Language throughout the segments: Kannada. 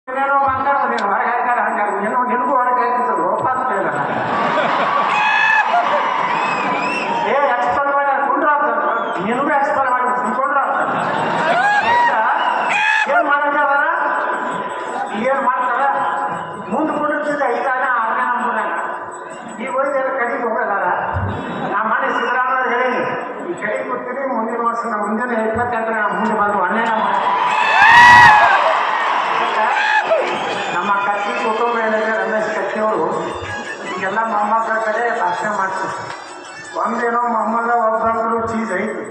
ಏನೇನೋ ಮಾತಾಡೋದು ನೀನು ಹೊರಗೆ ಹಾಕ್ತಾರೆ ಹಂಗೆ ಏನೋ ನಿನಗೂ ಹೊರಗೆ ಹಾಕಿದ್ರು ಲೋಪಾಸ್ ಇಲ್ಲ ಏ ಎಕ್ಸ್ಪಲ್ ಮಾಡಿ ಕುಂಡ್ರ ಆಗ್ತದೆ ನಿನಗೂ ಎಕ್ಸ್ಪಲ್ ಮಾಡಿ ಕುಂಡ್ರ ಆಗ್ತದೆ ಏನು ಮಾಡಿದಾರ ಏನು ಮಾಡ್ತಾರ ಮುಂದೆ ಕುಂಡಿರ್ತಿದ್ದೆ 5ನೇ 6ನೇ ನಂಬರ್ನಾಗ ಈಗ ಹೋಯ್ದೆಲ್ಲ ಕಡೆಗೆ ಹೋಗಲಾರ ನಾ ಮಾಡಿ ಸಿದ್ದರಾಮಯ್ಯ ಹೇಳೀನಿ ಈ ಕಡೆಗೆ ಕೊಡ್ತೀನಿ ಮುಂದಿನ ವರ್ಷ ನಾವು ಮುಂದಿನ 28ನೇ ಮುಂದೆ ಬಂದು 1ನೇ ನಂಬರ್ ನಮ್ಮ ಕತ್ತಿ ಕುಟುಂಬ ಏನಿದೆ ರಮೇಶ್ ಕತ್ತಿಯವರು ಈಗೆಲ್ಲ ಮೊಮ್ಮಕ್ಕಳ ಕಡೆ ಭಾಷಣ ಮಾಡ್ತೀವಿ ಒಂದೇನೋ ಮೊಮ್ಮಗ ಒಬ್ಬೊಬ್ಬರು ಚೀಸ್ ಐತಿ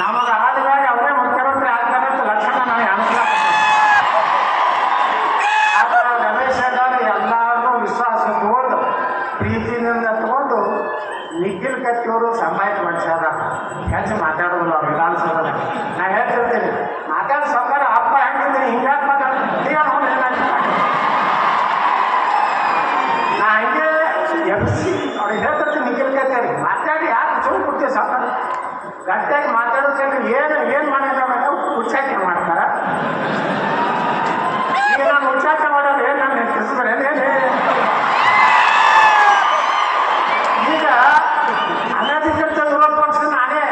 ನಮಗೆ ಆದಾಗ ಅವರೇ ಮುಖ್ಯಮಂತ್ರಿ ಆಗ್ತಾರೆ ಅಂತ ಲಕ್ಷಣ ನಾವು ಅನುಕೂಲ ಆದರೆ ರಮೇಶ್ ಅದಾರೆ ಎಲ್ಲರಿಗೂ ವಿಶ್ವಾಸ ತಗೊಂಡು ಪ್ರೀತಿಯಿಂದ ತಗೊಂಡು ನಿಖಿಲ್ ಕತ್ತಿಯವರು ಸಂಭಾಷಣೆ ಮಾಡಿಸ್ಯಾರ ಹೆಚ್ಚು ಮಾತಾಡೋದಿಲ್ಲ ಅವ್ರು ವಿಧಾನಸಭೆದಾಗ ನಾ ಹೇಳ್ತಿರ್ತೀನಿ ಮಾತಾಡೋ ಸರ್ಕಾರ ಅಪ್ಪ ಹೆಂಗಿದ್ದೀನಿ ಹಿಂಗಾಗಿ ಮಾತಾಡ್ತೀನಿ ನಾ ಹಂಗೆ ಎಬ್ಸಿ ಅವ್ರಿಗೆ ಹೇಳ್ತಿರ್ತೀನಿ ನಿಖಿಲ್ ಕತ್ತಿಯವ್ರಿಗೆ ಮಾತಾಡಿ ಯಾರು ಸುಮ್ಮನೆ ಕೊಡ್ತೀವಿ ಸರ್ಕಾರ ಗಟ್ಟಿಯಾಗಿ ಮಾತಾಡೋದ್ರಲ್ಲಿ ಏನು ಮಾಡಿದ್ರೆ ಉಚ್ಚಾಟನೆ ಮಾಡ್ತಾರ ಈಗ ನಾನು ಉಚ್ಚಾಟನೆ ಮಾಡೋದು ಏನು ನಾನು ನೆನಪಿಸ್ತಾರೆ ಈಗ ಅನಧಿಕೃತ ವಿರೋಧ ಪಕ್ಷ ನಾನೇ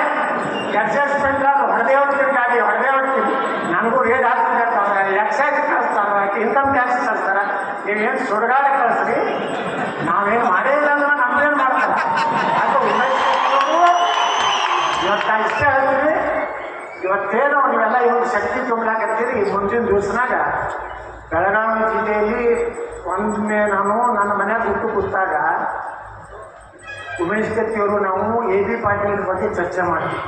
ಅಡ್ಜಸ್ಟ್ಮೆಂಟ್ ಹೊಡೆದೇ ಹೊಡ್ತೀನಿ ನನಗೂ ರೇಟ್ ಹಾಕ್ತೀನಿ ಅಂತಾರೆ ಎಕ್ಸೈಸ್ ಕಳಿಸ್ತಾರೆ ಇನ್ಕಮ್ ಟ್ಯಾಕ್ಸ್ ಕಳಿಸ್ತಾರೆ ನೀವೇನು ಸುಡುಗಾಡೆ ಕಳಿಸ್ರಿ ನಾವೇನು ಮಾಡೇ ಇಲ್ಲ ಅಂದ್ರೆ ನಮ್ದೇನು ಮಾಡ್ತಾರೆ ಅದು ಇವತ್ತು ಇಷ್ಟ ಹೇಳ್ತೀವಿ ಇವತ್ತೇನು ನೀವೆಲ್ಲ ಇವಾಗ ಶಕ್ತಿ ತುಂಬಲಾಕತ್ತೀರಿ ಮುಂದಿನ ದಿವಸನಾಗ ಬೆಳಗಾವಿ ಜಿಲ್ಲೆಯಲ್ಲಿ ಒಮ್ಮೆ ನಾನು ನನ್ನ ಮನೆಯಾಗ ಹುಟ್ಟು ಕೂತಾಗ ಉಮೇಶ್ ಕತ್ತಿಯವರು ನಾವು AB ಪಾಟೀಲ್ ಬಗ್ಗೆ ಚರ್ಚೆ ಮಾಡ್ತೀವಿ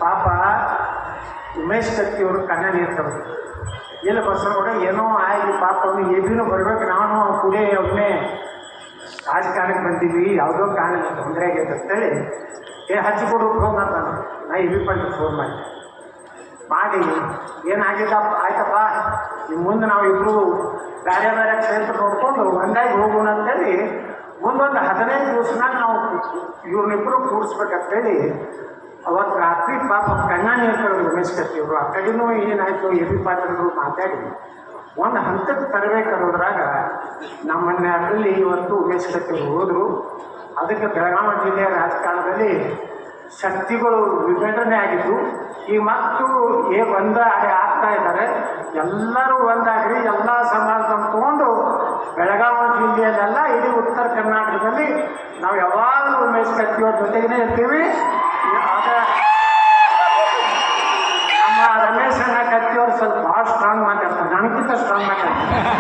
ಪಾಪ ಉಮೇಶ್ ಕತ್ತಿಯವರು ಕಣ್ಣ ನೀರು ತರೋದು ಇಲ್ಲ ಬಸವನಗೌಡ ಏನೋ ಆಗಿ ಪಾಪ ಅವನು ABನೂ ಬರ್ಬೇಕು ನಾನು ಕೂಡೇ ಒಮ್ಮೆ ರಾಜಕಾರಣಕ್ಕೆ ಬಂದೀವಿ ಯಾವುದೋ ಕಾರಣ ತೊಂದರೆ ಆಗೈತೆ ಅಂತೇಳಿ ಹಚ್ಚಿಕೊಡು ಫೋನ್ ಅಂತ ನಾ AB ಪಾಟೀಲ್ ಫೋನ್ ಮಾಡಿ ಏನಾಗಿದ್ದಪ್ಪ ಆಯ್ತಪ್ಪ ನಿಮ್ಮ ಮುಂದೆ ನಾವು ಇಬ್ಬರು ಬೇರೆ ಬೇರೆ ಕ್ಷೇತ್ರ ನೋಡ್ಕೊಂಡು ಒಂದಾಗಿ ಹೋಗೋಣ ಅಂತೇಳಿ ಮುಂದೊಂದು 15 ದಿವಸನಾಗ ನಾವು ಇವ್ರನ್ನಿಬ್ಬರು ಕೂಡಿಸ್ಬೇಕಂತೇಳಿ ಅವತ್ತು ರಾತ್ರಿ ಪಾಪ ಕಣ್ಣ ನೀರು ಉಮೇಶ್ ಕತ್ತಿಯವರು ಆ ಕಡೆನೂ ಏನಾಯಿತು AB ಪಾಟೀಲ್ರು ಮಾತಾಡಿ ಒಂದು ಹಂತಕ್ಕೆ ತರಬೇಕಾದ್ರಾಗ ನಮ್ಮನ್ನೇ ಅದರಲ್ಲಿ ಇವತ್ತು ಉಮೇಶ್ ಕತ್ತಿಯವರು ಹೋದರು ಅದಕ್ಕೆ ಬೆಳಗಾವಿ ಜಿಲ್ಲೆಯ ರಾಜಕಾರಣದಲ್ಲಿ ಶಕ್ತಿಗಳು ವಿಭಜನೆ ಆಗಿದ್ದು ಈ ಮತ್ತು ಆಗ್ತಾ ಇದ್ದಾರೆ ಎಲ್ಲರೂ ಒಂದಾಗ್ರಿ ಎಲ್ಲ ಸಮಾಜವನ್ನು ತಗೊಂಡು ಬೆಳಗಾವಿ ಜಿಲ್ಲೆಯಲ್ಲೆಲ್ಲ ಇಡೀ ಉತ್ತರ ಕರ್ನಾಟಕದಲ್ಲಿ ನಾವು ಯಾವಾಗಲೂ ಉಮೇಶ್ ಕತ್ತಿಯವ್ರ ಜೊತೆಗೇ ಇರ್ತೀವಿ ನಮ್ಮ ರಮೇಶ್ ಅಣ್ಣ ಕತ್ತಿಯವರು ಸ್ವಲ್ಪ ಭಾಳ ಸ್ಟ್ರಾಂಗ್ ಮಾತಾಡ್ತಾರೆ ನನಗಿಂತ ಸ್ಟ್ರಾಂಗ್ ಮಾತಾಡ್ತಾರೆ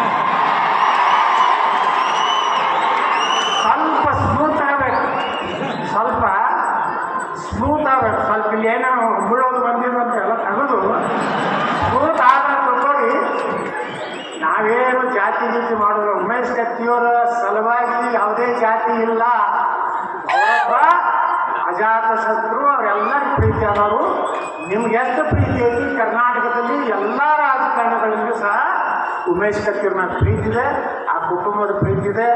ಸ್ವಲ್ಪ ಸ್ಮೂತ್ ಆಗಬೇಕು ಸ್ವಲ್ಪ ಇಲ್ಲಿ ಏನೋ ಬೀಳೋದು ಬಂದಿದ್ದು ಅಂತ ಎಲ್ಲ ತೆಗೆದು ಸ್ಮೂತ್ ಆದ ತಿಳ್ಕೊಳ್ಳಿ ನಾವೇನು ಜಾತಿ ಮಾಡೋದು ಉಮೇಶ್ ಕತ್ತಿಯವರ ಸಲುವಾಗಿ ಯಾವುದೇ ಜಾತಿ ಇಲ್ಲ ಅವರೊಬ್ಬ ಅಜಾತ ಶತ್ರು ಅವರೆಲ್ಲರೂ ಪ್ರೀತಿ ಆದವರು ನಿಮ್ಗೆ ಎಷ್ಟು ಪ್ರೀತಿ ಐತಿ ಕರ್ನಾಟಕದಲ್ಲಿ ಎಲ್ಲ ರಾಜಕಾರಣಗಳಲ್ಲೂ ಸಹ ಉಮೇಶ್ ಕತ್ತಿಯವ್ರನ್ನ ಪ್ರೀತಿ ಇದೆ ಆ ಕುಟುಂಬದ ಪ್ರೀತಿ ಇದೆ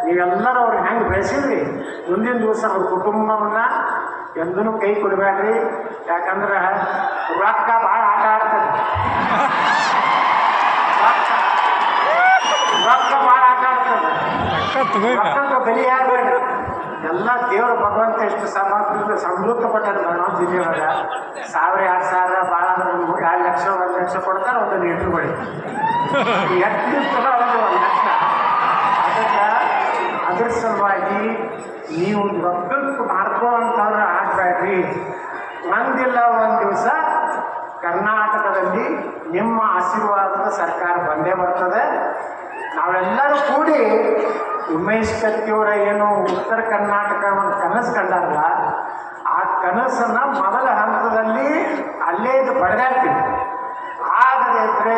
ನೀವೆಲ್ಲರೂ ಅವ್ರಿಗೆ ಹೆಂಗೆ ಬೆಳೆಸಿದ್ರಿ ಮುಂದಿನ ದಿವಸ ಅವ್ರ ಕುಟುಂಬವನ್ನು ಎಂದೂ ಕೈ ಕೊಡಬೇಡ್ರಿ ಯಾಕಂದ್ರೆ ರೊಕ್ಕ ಭಾಳ ಆಟ ಆಡ್ತದೆ ರೊಕ್ಕ ಭಾಳ ಆಟ ಆಡ್ತದೆ ರೊಕ್ಕಕ್ಕೆ ಬಲಿ ಆಗಬೇಡ್ರಿ ಎಲ್ಲ ದೇವರು ಭಗವಂತ ಎಷ್ಟು ಸಮೃದ್ಧ ಕೊಟ್ಟಾರೆ ನಾವು ಜಿಲ್ಲೆಯೊಳಗೆ 1000 2000 ಭಾಳ ಅಂದ್ರೆ 2 ಲಕ್ಷ 1 ಲಕ್ಷ ಕೊಡ್ತಾರೆ ಒಂದೊಂದು ಇಟ್ಟುಕೊಳ್ಳಿ ಎಷ್ಟು ಒಂದು 1 ಲಕ್ಷ ಅದಕ್ಕೆ ಅದ್ರ ಸಲುವಾಗಿ ನೀವು ರೊಕ್ಕಕ್ಕೆ ಮಾಡ್ಕೋವಂಥವ್ರು ಆಗಬೇಡ್ರಿ ಒಂದಿಲ್ಲ ಒಂದು ದಿವಸ ಕರ್ನಾಟಕದಲ್ಲಿ ನಿಮ್ಮ ಆಶೀರ್ವಾದದ ಸರ್ಕಾರ ಬಂದೇ ಬರ್ತದೆ ನಾವೆಲ್ಲರೂ ಕೂಡಿ ಉಮೇಶ್ ಕತ್ತಿಯವರ ಏನು ಉತ್ತರ ಕರ್ನಾಟಕವನ್ನು ಕನಸು ಕಂಡಾರಲ್ಲ ಆ ಕನಸನ್ನು ಮೊದಲ ಹಂತದಲ್ಲಿ ಅಲ್ಲೇ ಇದು ಪಡೆದಾಡ್ತೀವಿ ಆದರೆ